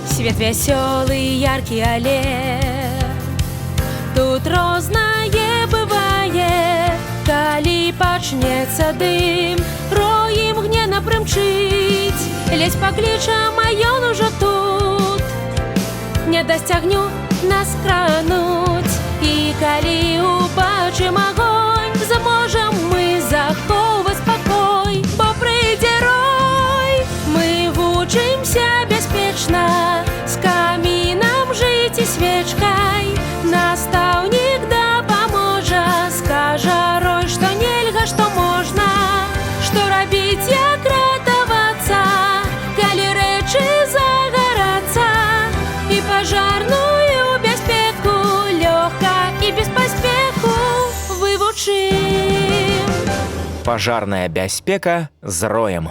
Свет веселый, яркий алле, тут рознае бывае. Калі пачнецца дым, рой імгненна прымчыць. Ледзь паклічам, а ён ужо тут. Не дасць агню нас крануць. І калі убачым агонь, зможам мы захоўваць спакой. Бо прыйдзе рой, мы вучымся бяспечна, з камінам жыць і свечкай. Настаўнік дапаможа, скажа рой, што нельга, што можна, што рабіць, як ратавацца, калі рэчы загарацца. І пажарную бяспеку лёгка і без паспеху вывучым. Пажарная бяспека з роем.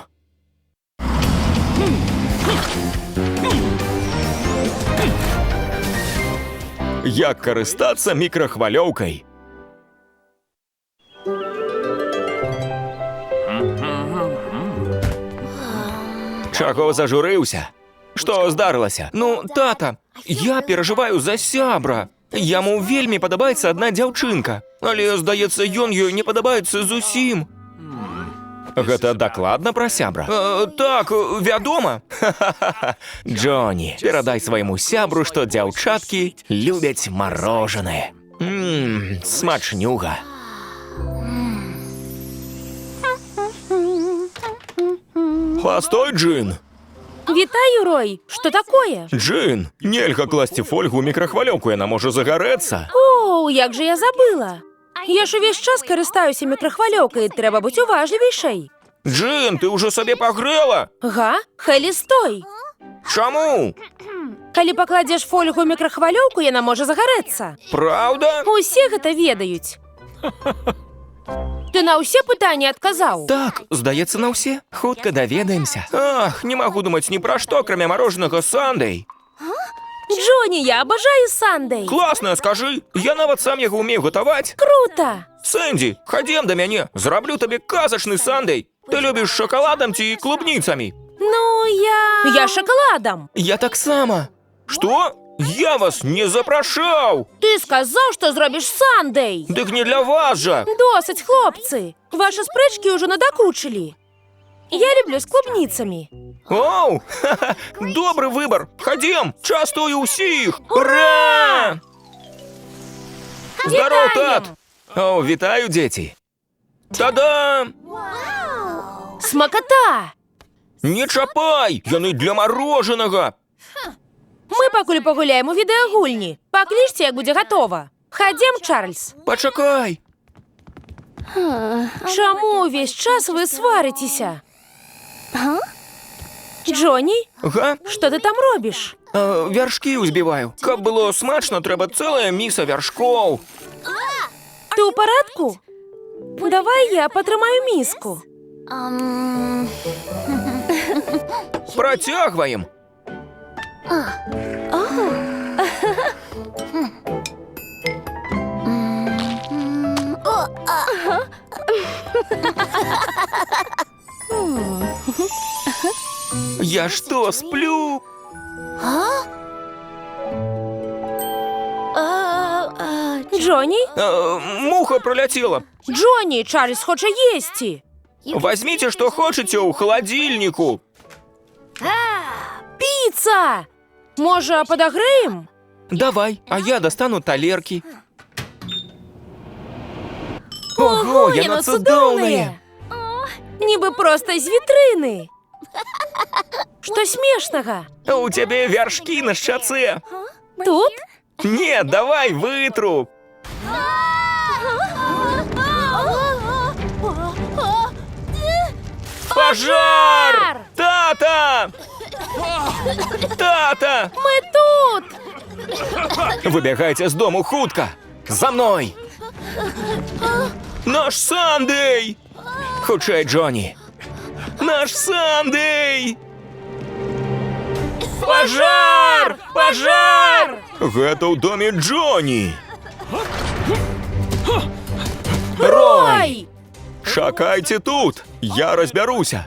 Як карыстацца мікрахвалёўкай? Чаго зажурыўся? Што здарылася? Ну, тата, я перажываю за сябра. Яму вельмі падабаецца адна дзяўчынка, але, здаецца, ён ёй не падабаецца зусім. Гэта дакладна пра сябра? Так, вядома. Джонні, перадай свайму сябру, што дзяўчаткі любяць марожанае. Смачнюга. Постой, Джин. Вітаю, Рой! Што такое? Джин, нельга класці фольгу ў мікрахвалёўку, яна можа загарэцца. О, як жа я забыла! Я ж увесь час карыстаюся мікрахвалёўкай, трэба быць уважлівейшай. Джин, ты ўжо сабе пагрэла? Га? Хелі, стой! Чаму? Калі пакладзеш фольгу ў мікрахвалёўку, яна можа загарэцца. Праўда? Усе гэта ведаюць. Ты на ўсе пытанні адказаў? Так, здаецца, на ўсе. Хутка даведаемся. Ах, не магу думаць ні пра што, акрамя марожанага сандэй. Джонні, я абажаю сандэй. Класна, скажы. Я нават сам яго ўмею гатаваць. Круто! Сэнді, хадзем да мяне. Зраблю табе казачны сандэй. Ты любіш шакаладам ці клубніцамі? Ну, Я шакаладам. Я таксама. Што? Я вас не запрашаў! Ты сказаў, што зробіш сандэй. Дык не для вас жа! Досыць, хлопцы! Вашы спрэчкі ўжо надакучылі. Я люблю з клубніцамі. Оу! Добры выбар! Хадзем! Частую ўсіх! Ура! Здароў, тат! О, вітаю, дзеці! Та-дам! Смаката! Не чапай! Яны для марожанага! Мы пакуль пагуляем у відэагульні. Паклічце, як будзе гатова. Хадзем, Чарльз. Пачакай! Чаму ўвесь час вы сварыцеся? Джонні? Га? Што ты там робіш? Вяршкі ўзбіваю. Каб было смачна, трэба цэлая міса вяршкоў. Ты ў парадку? Давай я патрымаю міску. Працягваем! Я что, сплю? Джонні? Муха пролетела. Джонні, Чарльз хоче їсти. Возьмите, что хочете у холодильнику. Піца! Може, подогреем? Давай, а я достану талерки. Ого, яно цудоўнае! Ніби просто з вітрини. Що смішного? У тебе вяршки на шчаце. Тут? Нет, давай вытру. Пожар! Тата! Тата! Ми тут! Выбегайте з дому хутка! За мной! Наш Сандэй! Хутчэй, Джонні! Наш Сандэй! Пожар! Пожар! Гэта ў доме Джонні! Рой! Чакайте тут! Я розберуся.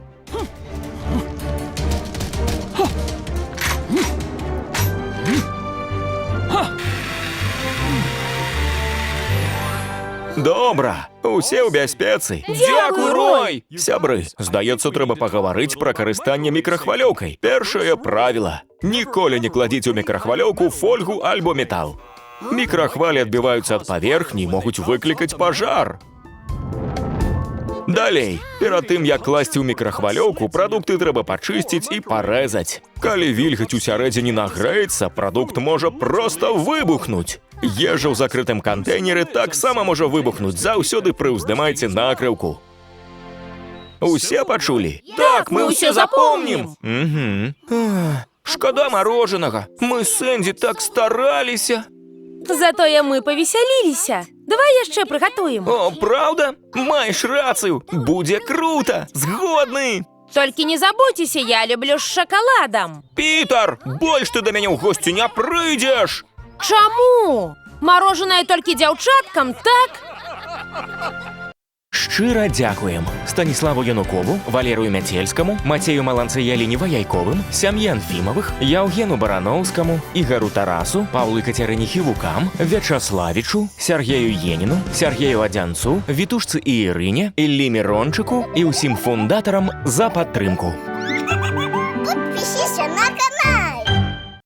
Добра, усе ў бяспецы. Дзякуй, Рой! Сябры, здаецца, трэба пагаварыць пра карыстанне мікрахвалёўкай. Першае правіла. Ніколі не кладзіце ў мікрахвалёўку фольгу альбо метал. Мікрахвалі адбіваюцца ад паверхні і могуць выклікаць пажар. Далей, перад тым, як класці ў мікрахвалёўку, прадукты трэба пачысціць і парэзаць. Калі вільгаць усярэдзіне нагрэецца, прадукт можа проста выбухнуць. Ежа ў закрытым кантэйнеры таксама можа выбухнуць. Заўсёды прыўздымайце накрыўку. Усе пачулі? Так, мы ўсе запомнім. Шкада марожанага. Мы з Сэнді так стараліся. Затое мы павесяліліся. Давай яшчэ прыгатуем. О, праўда? Маеш рацыю. Будзе крута. Згодны. Толькі не забудзьцеся, я люблю з шакаладам. Пітер, больш ты да мяне ў госці не прыйдзеш. Чаму? Марожанае толькі дзяўчаткам, так? Шчыра дзякуем Станіславу Янукову, Валерыю Мяцельскаму, Мацею Маланцы-Яліне-Ваяйковым, сям'і Анфімавых, Яўгену Бараноўскаму, Ігару Тарасу, Паўлы Кацярыне Хівукам, Вячаславічу, Сяргею Еніну, Сяргею Адзянцу, Вітушцы і Ірыне, Іллі Мірончыку і ўсім фундатарам за падтрымку.